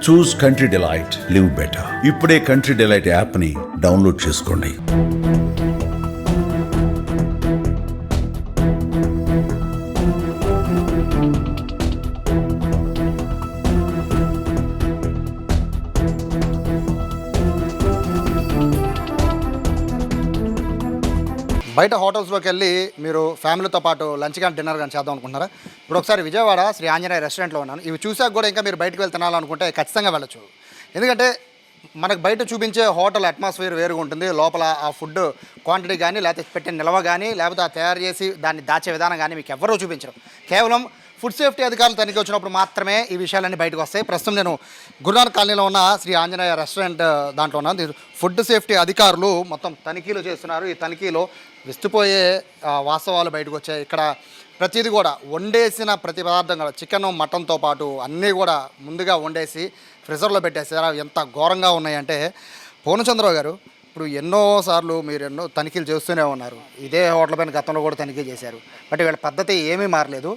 చూస్ country delight, live better. ఇప్పుడే country delight యాప్ని download చేసుకోండి. బయట హోటల్స్లోకి వెళ్ళి మీరు ఫ్యామిలీతో పాటు లంచ్ కానీ డిన్నర్ కానీ చేద్దాం అనుకుంటున్నారా? ఇప్పుడు ఒకసారి విజయవాడ శ్రీ ఆంజనేయ రెస్టారెంట్లో ఉన్నాను. ఇవి చూసాక కూడా ఇంకా మీరు బయటకు వెళ్ళి తినాలనుకుంటే ఖచ్చితంగా వెళ్ళచ్చు. ఎందుకంటే మనకు బయట చూపించే హోటల్ అట్మాస్ఫియర్ వేరుగా ఉంటుంది. లోపల ఆ ఫుడ్ క్వాంటిటీ కానీ, లేకపోతే పెట్టిన నిల్వ కానీ, లేకపోతే ఆ తయారు చేసి దాన్ని దాచే విధానం కానీ మీకు ఎవరూ చూపించరు. కేవలం ఫుడ్ సేఫ్టీ అధికారులు తనిఖీ వచ్చినప్పుడు మాత్రమే ఈ విషయాలన్నీ బయటకు వస్తాయి. ప్రస్తుతం నేను గురునానక్ కాలనీలో ఉన్న శ్రీ ఆంజనేయ రెస్టారెంట్ దాంట్లో ఉన్నాను. ఫుడ్ సేఫ్టీ అధికారులు మొత్తం తనిఖీలు చేస్తున్నారు. ఈ తనిఖీలో విస్తుపోయే వాస్తవాలు బయటకు వచ్చాయి. ఇక్కడ ప్రతిదీ కూడా వండేసిన ప్రతి పదార్థం కూడా చికెన్ మటన్తో పాటు అన్నీ కూడా ముందుగా వండేసి ఫ్రిజర్లో పెట్టేసారు. ఎంత ఘోరంగా ఉన్నాయంటే, పూర్ణచంద్రరావు గారు ఇప్పుడు ఎన్నోసార్లు మీరు ఎన్నో తనిఖీలు చేస్తూనే ఉన్నారు. ఇదే హోటల్ పైన గతంలో కూడా తనిఖీ చేశారు. బట్ వీళ్ళ పద్ధతి ఏమీ మారలేదు.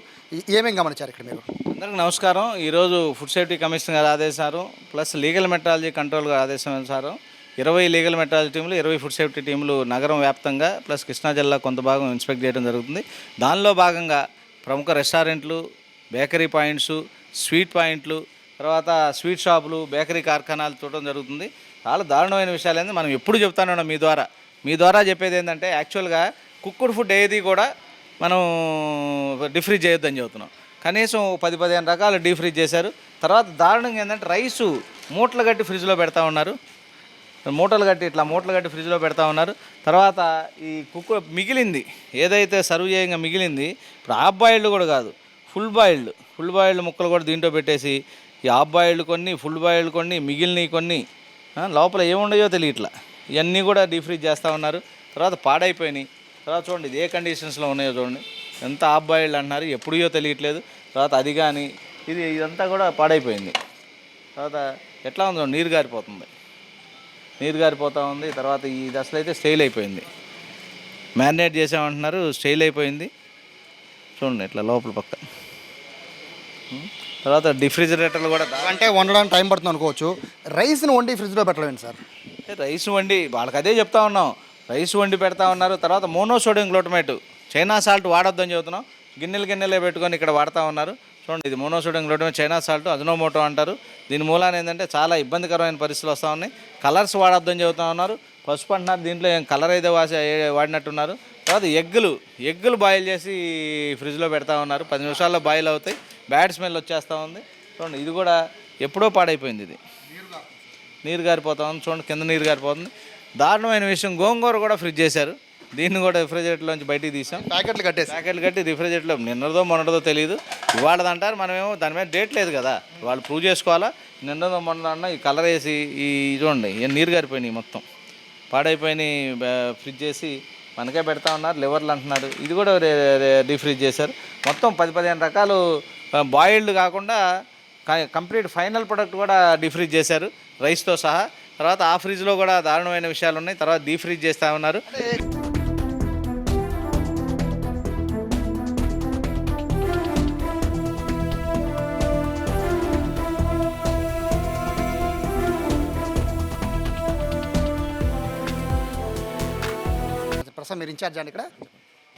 ఏమేమి గమనించారు ఇక్కడ మీరు? అందరికీ నమస్కారం. ఈరోజు ఫుడ్ సేఫ్టీ కమిషన్ గారు ఆదేశారు, ప్లస్ లీగల్ మెట్రాలజీ కంట్రోల్ గారు ఆదేశానుసారం 20 లీగల్ మెట్రాలజీ టీములు, 20 ఫుడ్ సేఫ్టీ టీములు నగరం వ్యాప్తంగా ప్లస్ కృష్ణా జిల్లా కొంత భాగం ఇన్స్పెక్ట్ చేయడం జరుగుతుంది. దానిలో భాగంగా ప్రముఖ రెస్టారెంట్లు, బేకరీ పాయింట్స్, స్వీట్ పాయింట్లు, తర్వాత స్వీట్ షాపులు, బేకరీ కార్ఖానాలు చూడడం జరుగుతుంది. చాలా దారుణమైన విషయాలు ఏంటంటే మనం ఎప్పుడు చెప్తానే ఉన్నాం మీ ద్వారా చెప్పేది ఏంటంటే, యాక్చువల్గా కుక్కుడ్ ఫుడ్ ఏది కూడా మనం డీఫ్రీజ్ చేయొద్దని చెబుతున్నాం. కనీసం 10-15 రకాలు డీఫ్రీజ్ చేశారు. తర్వాత దారుణంగా ఏంటంటే రైసు మూటలు కట్టి ఫ్రిడ్జ్లో పెడతా ఉన్నారు. మూటలు కట్టి ఫ్రిడ్జ్లో పెడతా ఉన్నారు. తర్వాత ఈ మిగిలింది ఏదైతే సర్వ్ చేయంగా మిగిలింది, ఇప్పుడు హాఫ్ బాయిల్డ్ కూడా కాదు, ఫుల్ బాయిల్డ్ ముక్కలు కూడా దీంట్లో పెట్టేసి ఈ హాఫ్ బాయిల్డ్ కొన్ని, ఫుల్ బాయిల్డ్ కొన్ని, మిగిలినవి కొన్ని, లోపల ఏముండయో తెలియట్లా, ఇవన్నీ కూడా డీఫ్రీజ్ చేస్తూ ఉన్నారు. తర్వాత పాడైపోయినాయి. తర్వాత చూడండి ఇది ఏ కండిషన్స్లో ఉన్నాయో చూడండి. ఎంత హాఫ్ బాయిల్డ్ అంటున్నారు, ఎప్పుడో తెలియట్లేదు. తర్వాత అది కానీ ఇదంతా కూడా పాడైపోయింది. తర్వాత ఎట్లా ఉందో నీరు గారిపోతూ ఉంది. తర్వాత ఇది అసలు అయితే స్టైల్ అయిపోయింది. మ్యారినేట్ చేసామంటున్నారు, స్టైల్ అయిపోయింది. చూడండి ఇట్లా లోపల పక్క. తర్వాత డిఫ్రిజిరేటర్లు కూడా అంటే వండడానికి టైం పడుతుంది అనుకోవచ్చు. రైస్ని వండి ఫ్రిడ్జ్లో పెట్టలేండి సార్? రైస్ వండి వాళ్ళకి అదే చెప్తా ఉన్నాం, రైస్ వండి పెడతా ఉన్నారు. తర్వాత మోనోసోడియం గ్లూటమేట్, చైనా సాల్ట్ వాడొద్దని చెబుతున్నాం. గిన్నెలే పెట్టుకొని ఇక్కడ వాడుతూ ఉన్నారు. చూడండి ఇది monosodium glutamate, China salt, Ajinomoto అంటారు. దీని మూలాన ఏంటంటే చాలా ఇబ్బందికరమైన పరిస్థితులు వస్తూ ఉన్నాయి. కలర్స్ వాడొద్దని చెబుతూ ఉన్నారు. పసుపు అంటున్నారు, దీంట్లో ఏం కలర్ అయితే వాడినట్టున్నారు. తర్వాత ఎగ్గులు బాయిల్ చేసి ఫ్రిడ్జ్లో పెడతా ఉన్నారు. 10 నిమిషాల్లో బాయిల్ అవుతాయి. బ్యాడ్ స్మెల్ వచ్చేస్తూ ఉంది. చూడండి ఇది కూడా ఎప్పుడో పాడైపోయింది. ఇది నీరు గారిపోతా ఉంది. చూడండి కింద నీరు గారిపోతుంది. దారుణమైన విషయం, గోంగూర కూడా ఫ్రిడ్జ్ చేశారు. దీన్ని కూడా రిఫ్రిజిరేటర్లోంచి బయటికి తీసాం. ప్యాకెట్లు కట్టి రిఫ్రిజిరేటర్లో నిన్నదో మొన్నదో తెలియదు. ఇవాళదంటారు, మనమేమో దాని మీద డేట్ లేదు కదా, వాళ్ళు ప్రూవ్ చేసుకోవాలా. నిన్నదో మొన్న ఈ కలర్ వేసి ఈ చూడండి నీరు గారిపోయినాయి, మొత్తం పాడైపోయినాయి. ఫ్రిడ్జ్ చేసి మనకే పెడతా ఉన్నారు. లివర్లు అంటున్నారు, ఇది కూడా డీఫ్రీజ్ చేశారు. మొత్తం 10-15 రకాలు బాయిల్డ్ కాకుండా కంప్లీట్ ఫైనల్ ప్రొడక్ట్ కూడా డీఫ్రీజ్ చేశారు రైస్తో సహా. తర్వాత ఆ ఫ్రిడ్జ్లో కూడా దారుణమైన విషయాలు ఉన్నాయి. తర్వాత డీఫ్రీజ్ చేస్తూ ఉన్నారు. ప్రస్తుతం మీరు ఇన్ఛార్జ్ అండి ఇక్కడ.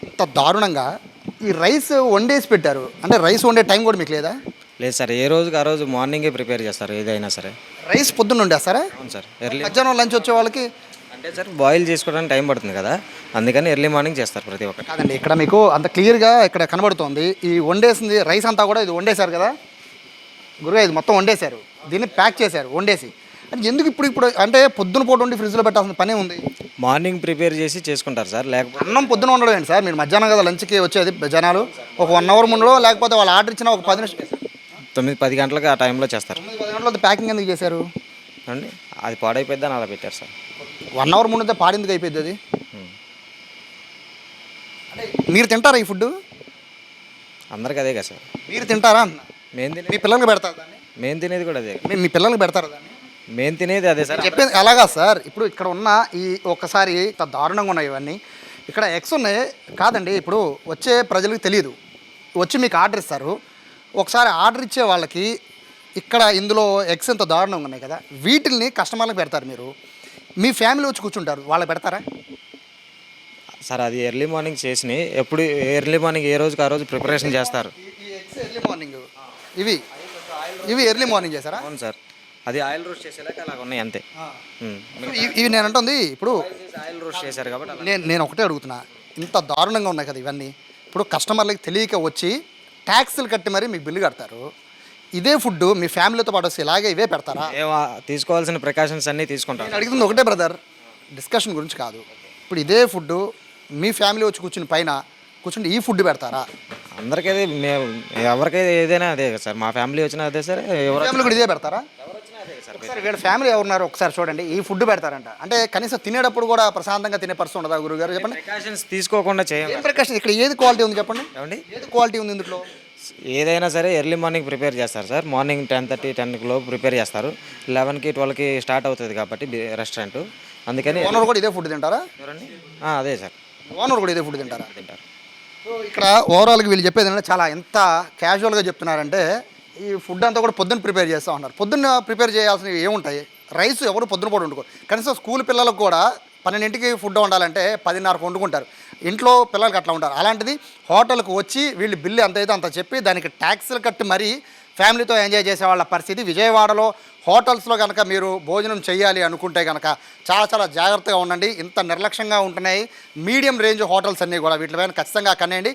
ఇంత దారుణంగా ఈ రైస్ వండేసి పెట్టారు అంటే రైస్ వండే టైం కూడా మీకు లేదా? లేదు సార్, ఏ రోజుకి ఆ రోజు మార్నింగే ప్రిపేర్ చేస్తారు ఏదైనా సరే. రైస్ పొద్దున్న వండేస్తారా? అవును సార్. ఎర్లీ మధ్యాహ్నం లంచ్ వచ్చే వాళ్ళకి అంటే సార్ బాయిల్ చేసుకోవడానికి టైం పడుతుంది కదా, అందుకని ఎర్లీ మార్నింగ్ చేస్తారు ప్రతి ఒక్కటి. కాదండి, ఇక్కడ మీకు అంత క్లియర్గా ఇక్కడ కనబడుతుంది. ఈ వండేసింది రైస్ అంతా కూడా ఇది వండేశారు కదా గురుగా, ఇది మొత్తం వండేశారు, దీన్ని ప్యాక్ చేశారు వండేసి. అంటే ఎందుకు ఇప్పుడు అంటే పొద్దున పూట వండి ఫ్రిడ్జ్లో పెట్టాల్సిన పనే ఉంది? మార్నింగ్ ప్రిపేర్ చేసి చేసుకుంటారు సార్. లేకపోతే అన్నం పొద్దున వండడం ఏంటి సార్? మీరు మధ్యాహ్నం కదా లంచ్కి వచ్చేది జనాలు, ఒక 1 అవర్ ముందులో, లేకపోతే వాళ్ళు ఆర్డర్ ఇచ్చిన ఒక 10 నిమిషాలు 9-10 గంటలకు ఆ టైంలో చేస్తారు. 9-10 గంటల ప్యాకింగ్ ఎందుకు చేశారు అండి? అది పాడైపోద్దని అలా పెట్టారు సార్. 1 అవర్ ముందు పాడేందుకు అయిపోయింది అది? మీరు తింటారా ఈ ఫుడ్? అందరికి అదే కదా సార్. మీరు తింటారా? మేము తినే మీ పిల్లలకి పెడతారు దాన్ని? మేము తినేది కూడా అదే. మీ పిల్లలకి పెడతారా దాన్ని? మేము తినేది అదే సార్. చెప్పేది అలాగా సార్. ఇప్పుడు ఇక్కడ ఉన్న ఈ ఒక్కసారి దారుణంగా ఉన్నాయి ఇవన్నీ. ఇక్కడ ఎగ్స్ ఉన్నాయి కాదండి, ఇప్పుడు వచ్చే ప్రజలకు తెలియదు, వచ్చి మీకు ఆర్డర్ ఇస్తారు. ఒకసారి ఆర్డర్ ఇచ్చే వాళ్ళకి ఇక్కడ ఇందులో ఎగ్స్ ఎంత దారుణంగా ఉన్నాయి కదా, వీటిల్ని కస్టమర్లకు పెడతారు మీరు, మీ ఫ్యామిలీ వచ్చి కూర్చుంటారు, వాళ్ళకి పెడతారా? సార్ అది ఎర్లీ మార్నింగ్ చేసి ఎప్పుడు ఎర్లీ మార్నింగ్ ఏ రోజుకి ఆ రోజు ప్రిపరేషన్ చేస్తారు. ఈ ఎగ్స్ ఎర్లీ మార్నింగ్ ఇవి ఇవి ఎర్లీ మార్నింగ్ చేశారా? అవును సార్, అది ఆయిల్ రోస్ట్ చేసేలాక అలాగ ఉన్నాయి అంతే. ఇవి నేను అంటుంది ఇప్పుడు ఆయిల్ రోస్ట్ చేశారు కాబట్టి అలా. నేను ఒకటే అడుగుతున్నా, ఇంత దారుణంగా ఉన్నాయి కదా ఇవన్నీ, ఇప్పుడు కస్టమర్లకి తెలియక వచ్చి ట్యాక్స్లు కట్టి మరీ మీకు బిల్లు కడతారు, ఇదే ఫుడ్ మీ ఫ్యామిలీతో పాటు వస్తే ఇలాగే ఇవే పెడతారా? తీసుకోవాల్సిన ప్రికాషన్స్ అన్నీ తీసుకుంటాం. నేను అడుగుతుంది ఒకటే బ్రదర్, డిస్కషన్ గురించి కాదు. ఇప్పుడు ఇదే ఫుడ్ మీ ఫ్యామిలీ వచ్చి కూర్చుని పైన కూర్చుంటే ఈ ఫుడ్ పెడతారా? అందరికీ మేము ఎవరికైతే ఏదైనా అదే కదా సార్, మా ఫ్యామిలీ వచ్చినా అదే సార్, ఎవరు ఫ్యామిలీ కూడా ఇదే పెడతారా? వచ్చినా అదే సార్. ఒకసారి వీళ్ళ ఫ్యామిలీ ఎవరున్నారు ఒకసారి చూడండి, ఈ ఫుడ్ పెడతారంట అంటే కనీసం తినేటప్పుడు కూడా ప్రశాంతంగా తినే పరిస్థితి ఉండదా గురుగారు? చెప్పండి. ప్రికాషన్స్ తీసుకోకుండా చేయం. ఏం ప్రికాషన్ ఇక్కడ ఏది క్వాలిటీ ఉంది చెప్పండి, ఏమండి, ఏది క్వాలిటీ ఉంది ఇందులో? ఏదైనా సరే ఎర్లీ మార్నింగ్ ప్రిపేర్ చేస్తారు సార్. మార్నింగ్ 10:30, 10 లోపు ప్రిపేర్ చేస్తారు. 11కి 12కి స్టార్ట్ అవుతుంది కాబట్టి రెస్టారెంట్, అందుకని. ఓనర్ కూడా ఇదే ఫుడ్ తింటారా? ఎవరండి? అదే సార్, ఓనర్ కూడా ఇదే ఫుడ్ తింటారా? తింటారు. సో ఇక్కడ ఓవరాల్గా వీళ్ళు చెప్పేది ఏంటంటే చాలా ఎంత క్యాజువల్గా చెప్తున్నారంటే, ఈ ఫుడ్ అంతా కూడా పొద్దున్న ప్రిపేర్ చేస్తూ ఉన్నారు. పొద్దున్న ప్రిపేర్ చేయాల్సినవి ఏముంటాయి? రైస్ ఎవరు పొద్దున పూట వండుకోరు, కనీసం స్కూల్ పిల్లలకు కూడా 12ంటికి ఫుడ్ వండాలంటే 10:30కు వండుకుంటారు. ఇంట్లో పిల్లలకి అట్లా ఉంటారు. అలాంటిది హోటల్కి వచ్చి వీళ్ళు బిల్లు ఎంత అయితే అంత చెప్పి దానికి ట్యాక్స్లు కట్టి మరీ ఫ్యామిలీతో ఎంజాయ్ చేసే వాళ్ళ పరిస్థితి. విజయవాడలో హోటల్స్లో కనుక మీరు భోజనం చేయాలి అనుకుంటే కనుక చాలా చాలా జాగ్రత్తగా ఉండండి. ఇంత నిర్లక్ష్యంగా ఉంటున్నాయి మీడియం రేంజ్ హోటల్స్ అన్నీ కూడా, వీటిపైన ఖచ్చితంగా కనండి.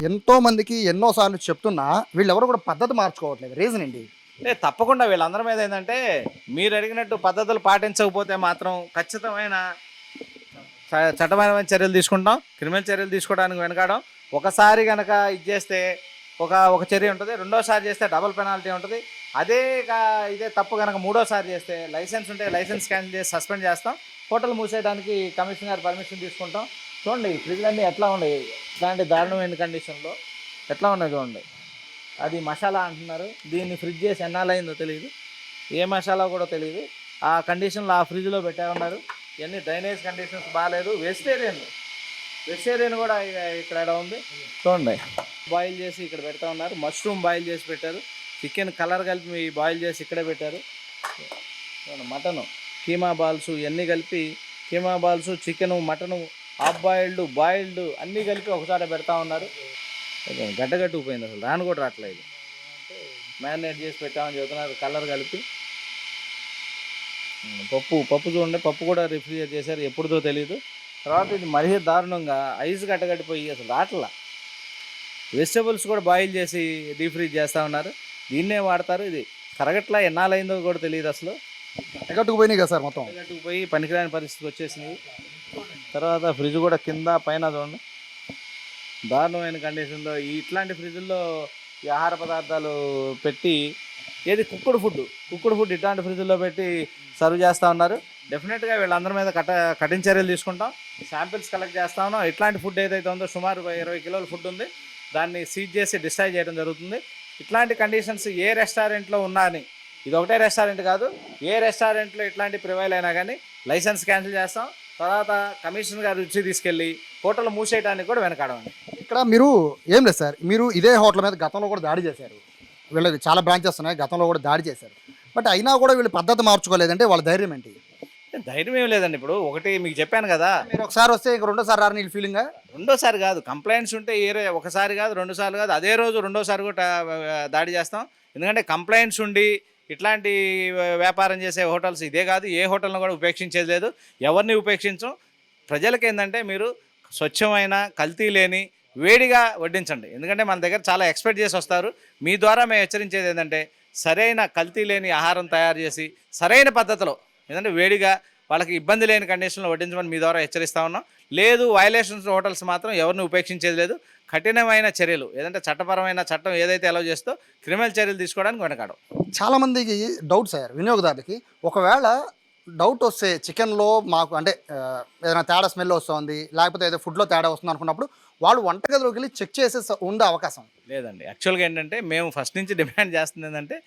ఎంతోమందికి ఎన్నోసార్లు చెప్తున్నా వీళ్ళెవరు కూడా పద్ధతి మార్చుకోవట్లేదు. రీజన్ ఏంటి? తప్పకుండా వీళ్ళందరి మీద ఏంటంటే, మీరు అడిగినట్టు పద్ధతులు పాటించకపోతే మాత్రం ఖచ్చితమైన చట్టపరమైన చర్యలు తీసుకుంటాం. క్రిమినల్ చర్యలు తీసుకోవడానికి వెనకాడం. ఒకసారి కనుక ఇది చేస్తే ఒక చర్య ఉంటుంది, రెండోసారి చేస్తే డబుల్ పెనాల్టీ ఉంటుంది. ఇదే తప్పు కనుక మూడోసారి చేస్తే లైసెన్స్ ఉంటే లైసెన్స్ క్యాన్సిల్ చేసి సస్పెండ్ చేస్తాం. హోటల్ మూసేయడానికి కమిషనర్ గారు పర్మిషన్ తీసుకుంటాం. చూడండి ఈ ఫ్రిడ్జ్లన్నీ ఎట్లా ఉన్నాయి, ఇట్లాంటి దారుణమైన కండిషన్లో ఎట్లా ఉన్నాయి చూడండి. అది మసాలా అంటున్నారు, దీన్ని ఫ్రిడ్జ్ చేసి ఎన్నాళ్ళైందో తెలియదు, ఏ మసాలా కూడా తెలియదు. ఆ కండిషన్లో ఆ ఫ్రిడ్జ్లో పెట్టా ఉన్నారు. ఇవన్నీ డ్రైనేజ్ కండిషన్స్ బాగాలేదు. వెజిటేరియన్ కూడా ఇక్కడ ఉంది చూడండి. బాయిల్ చేసి ఇక్కడ పెడతా ఉన్నారు. మష్రూమ్ బాయిల్ చేసి పెట్టారు. చికెన్ కలర్ కలిపి బాయిల్ చేసి ఇక్కడే పెట్టారు. మటను కీమా బాల్స్ ఇవన్నీ కలిపి, keema balls, chicken, mutton, half boiled అన్నీ కలిపి ఒకసారి పెడతా ఉన్నారు. గడ్డగట్టుకుపోయింది, అసలు రాను కూడా రావట్లేదు. మ్యారినేట్ చేసి పెట్టామని చెబుతున్నారు కలర్ కలిపి. పప్పు చూడండి, పప్పు కూడా రిఫ్రిజిరేట్ చేశారు, ఎప్పుడుదో తెలియదు. తర్వాత ఇది మరీ దారుణంగా ఐస్ గడ్డగట్టిపోయి అసలు రాట్లా. వెజిటబుల్స్ కూడా బాయిల్ చేసి డీప్ ఫ్రీజ్ చేస్తూ ఉన్నారు. దీన్నే వాడతారు. ఇది కరగట్లా ఎన్నాళ్ళైందో కూడా తెలియదు అసలు. గట్టుకుపోయినాయి కదా సార్, మొత్తం గట్టుకుపోయి పనికిరాని పరిస్థితికి వచ్చేసినాయి. తర్వాత ఫ్రిడ్జ్ కూడా కింద పైన చూడండి దారుణమైన కండిషన్లో. ఇట్లాంటి ఫ్రిడ్జ్ల్లో ఈ ఆహార పదార్థాలు పెట్టి, ఏది కుక్కుడు ఫుడ్ ఇట్లాంటి ఫ్రిడ్జ్లో పెట్టి సర్వ్ చేస్తూ ఉన్నారు. డెఫినెట్గా వీళ్ళందరి మీద కఠిన చర్యలు తీసుకుంటాం. శాంపిల్స్ కలెక్ట్ చేస్తా ఉన్నాం. ఇట్లాంటి ఫుడ్ ఏదైతే ఉందో సుమారు 20 కిలోల ఫుడ్ ఉంది, దాన్ని సీజ్ చేసి డిస్ట్రాయ్ చేయడం జరుగుతుంది. ఇట్లాంటి కండిషన్స్ ఏ రెస్టారెంట్లో ఉన్నా అని, ఇది ఒకటే రెస్టారెంట్ కాదు, ఏ రెస్టారెంట్లో ఇట్లాంటి ప్రివైల్ అయినా కానీ లైసెన్స్ క్యాన్సిల్ చేస్తాం. తర్వాత కమిషనర్ గారు రుచి తీసుకెళ్ళి హోటల్ మూసేయడానికి కూడా వెనకాడమండి. ఇక్కడ మీరు ఏం లేదు సార్, మీరు ఇదే హోటల్ మీద గతంలో కూడా దాడి చేశారు. వీళ్ళకి చాలా బ్రాంచెస్ ఉన్నాయి, గతంలో కూడా దాడి చేశారు. బట్ అయినా కూడా వీళ్ళు పద్ధతి మార్చుకోలేదంటే వాళ్ళ ధైర్యం ఏంటి? ధైర్యం ఏం లేదండి. ఇప్పుడు ఒకటి మీకు చెప్పాను కదా, మీరు ఒకసారి వస్తే ఇంక రెండోసారి రాని ఫీలింగ్. రెండోసారి కాదు, కంప్లైంట్స్ ఉంటే ఒకసారి కాదు 2 సార్లు కాదు, అదే రోజు రెండోసారి కూడా దాడి చేస్తాం. ఎందుకంటే కంప్లైంట్స్ ఉండి ఇట్లాంటి వ్యాపారం చేసే హోటల్స్ ఇదే కాదు, ఏ హోటల్ను కూడా ఉపేక్షించేది లేదు, ఎవరిని ఉపేక్షించం. ప్రజలకి ఏంటంటే మీరు స్వచ్ఛమైన కల్తీ లేని వేడిగా వడ్డించండి. ఎందుకంటే మన దగ్గర చాలా ఎక్స్పెక్ట్ చేసి వస్తారు. మీ ద్వారా మేము హెచ్చరించేది ఏంటంటే సరైన కల్తీ లేని ఆహారం తయారు చేసి సరైన పద్ధతిలో, ఎందుకంటే వేడిగా వాళ్ళకి ఇబ్బంది లేని కండిషన్లో వడ్డించమని మీ ద్వారా హెచ్చరిస్తూ ఉన్నాం. లేదు వయలేషన్స్ హోటల్స్ మాత్రం ఎవరిని ఉపేక్షించేది లేదు. కఠినమైన చర్యలు, ఏదంటే చట్టపరమైన చట్టం ఏదైతే అలౌ చేస్తో క్రిమినల్ చర్యలు తీసుకోవడానికి వెనకాడం. చాలామందికి డౌట్ సార్, వినియోగదారులకి ఒకవేళ డౌట్ వస్తే చికెన్లో మాకు అంటే ఏదైనా తేడా స్మెల్ వస్తుంది, లేకపోతే ఏదో ఫుడ్లో తేడా వస్తుంది అనుకున్నప్పుడు వాళ్ళు వంటగదిలోకి వెళ్ళి చెక్ చేసే ఉండే అవకాశం లేదండి. యాక్చువల్గా ఏంటంటే మేము ఫస్ట్ నుంచి డిమాండ్ చేస్తుంది ఏంటంటే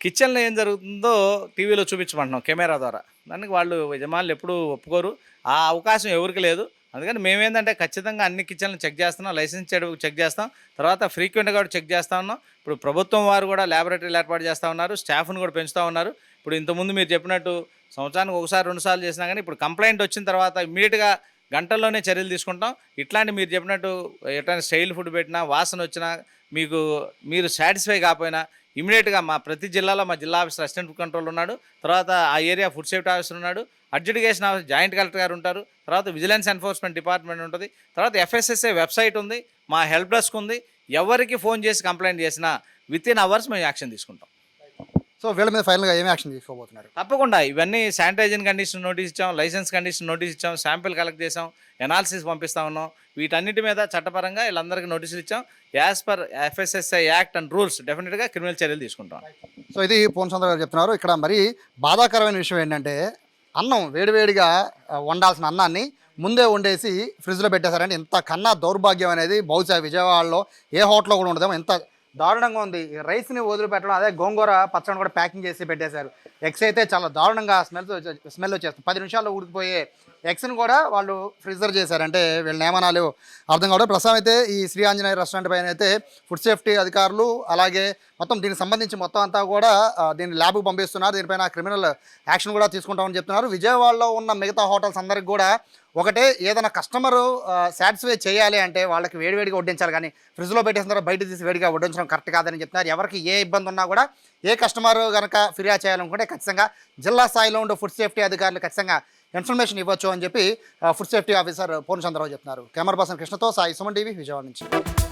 కిచెన్లో ఏం జరుగుతుందో టీవీలో చూపించమంటున్నాం కెమెరా ద్వారా. దానికి వాళ్ళు యజమానులు ఎప్పుడూ ఒప్పుకోరు, ఆ అవకాశం ఎవరికి లేదు. అందుకని మేమేంటంటే ఖచ్చితంగా అన్ని కిచెన్లు చెక్ చేస్తున్నాం, లైసెన్స్ చెక్ చేస్తాం, తర్వాత ఫ్రీక్వెంట్గా కూడా చెక్ చేస్తూ ఉన్నాం. ఇప్పుడు ప్రభుత్వం వారు కూడా ల్యాబొరేటరీలు ఏర్పాటు చేస్తూ ఉన్నారు, స్టాఫ్ను కూడా పెంచుతూ ఉన్నారు. ఇప్పుడు ఇంతకుముందు మీరు చెప్పినట్టు సంవత్సరానికి ఒకసారి 2 సార్లు చేసినా కానీ ఇప్పుడు కంప్లైంట్ వచ్చిన తర్వాత ఇమ్మీడియట్గా గంటల్లోనే చర్యలు తీసుకుంటాం. ఇట్లాంటి మీరు చెప్పినట్టు ఎట్లాంటి స్టైల్ ఫుడ్ పెట్టినా, వాసన వచ్చినా, మీరు సాటిస్ఫై కాకపోయినా ఇమీడియట్గా మా ప్రతి జిల్లాలో మా జిల్లా ఆఫీసర్ అసిస్టెంట్ ఫుడ్ కంట్రోల్ ఉన్నాడు, తర్వాత ఆ ఏరియా ఫుడ్ సేఫ్టీ ఆఫీసర్ ఉన్నాడు, అడ్జుడికేషన్ ఆఫీసర్ జాయింట్ కలెక్టర్ గారు ఉంటారు, తర్వాత విజిలెన్స్ ఎన్ఫోర్స్మెంట్ డిపార్ట్మెంట్ ఉంటుంది, తర్వాత FSSA వెబ్సైట్ ఉంది, మా హెల్ప్ డెస్క్ ఉంది. ఎవరికి ఫోన్ చేసి కంప్లైంట్ చేసినా వితిన్ అవర్స్ మేము యాక్షన్ తీసుకుంటాం. సో వీళ్ళ మీద ఫైనల్గా ఏమి యాక్షన్ తీసుకోబోతున్నారు? తప్పకుండా ఇవన్నీ శానిటైజేషన్ కండిషన్ నోటీస్ ఇచ్చాం, లైసెన్స్ కండిషన్ నోటీస్ ఇచ్చాం, శాంపిల్ కలెక్ట్ చేసాం, ఎనాలిసిస్ పంపిస్తా ఉన్నాం. వీటన్నిటి మీద చట్టపరంగా వీళ్ళందరికీ నోటీసులు ఇచ్చాం. As per FSSA act and rules డెఫినెట్గా క్రిమినల్ చర్యలు తీసుకుంటాం. సో ఇది పూర్ణచంద్ర గారు చెప్తున్నారు. ఇక్కడ మరి బాధాకరమైన విషయం ఏంటంటే అన్నం వేడివేడిగా వండాల్సిన అన్నాన్ని ముందే వండేసి ఫ్రిడ్జ్లో పెట్టేశారంటే ఇంత కన్నా దౌర్భాగ్యం అనేది బహుశా విజయవాడలో ఏ హోటల్లో కూడా ఉండదేమో. ఎంత దారుణంగా ఉంది. రైస్ని వదిలిపెట్టడం, అదే గోంగూర పచ్చడి కూడా ప్యాకింగ్ చేసి పెట్టేశారు. ఎగ్స్ అయితే చాలా దారుణంగా స్మెల్ వచ్చేస్తుంది. 10 నిమిషాల్లో ఉడికిపోయే ఎగ్స్ని కూడా వాళ్ళు ఫ్రిజర్ చేశారంటే వీళ్ళ నియమనాలు అర్థం కావడం. ప్రస్తుతం అయితే ఈ శ్రీ ఆంజనేయ రెస్టారెంట్ పైన అయితే ఫుడ్ సేఫ్టీ అధికారులు అలాగే మొత్తం దీనికి సంబంధించి మొత్తం అంతా కూడా దీన్ని ల్యాబ్కి పంపిస్తున్నారు. దీనిపైన క్రిమినల్ యాక్షన్ కూడా తీసుకుంటామని చెప్తున్నారు. విజయవాడలో ఉన్న మిగతా హోటల్స్ అందరికి కూడా ఒకటే, ఏదైనా కస్టమరు సాటిస్ఫై చేయాలి అంటే వాళ్ళకి వేడివేడిగా వడ్డించాలి, కానీ ఫ్రిడ్జ్లో పెట్టేసిన తర్వాత బయట తీసి వేడిగా వడ్డించడం కరెక్ట్ కాదని చెప్తున్నారు. ఎవరికి ఏ ఇబ్బంది ఉన్నా కూడా ఏ కస్టమర్ కనుక ఫిర్యాదు చేయాలనుకుంటే ఖచ్చితంగా జిల్లా స్థాయిలో ఉండే ఫుడ్ సేఫ్టీ అధికారులు ఖచ్చితంగా ఇన్ఫర్మేషన్ ఇవ్వచ్చు అని చెప్పి ఫుడ్ సేఫ్టీ ఆఫీసర్ పూర్ణచంద్రరావు చెప్తున్నారు. కెమెరా పర్సన్ కృష్ణతో సాయి, సుమన్ టీవీ, విజయవాడ నుంచి.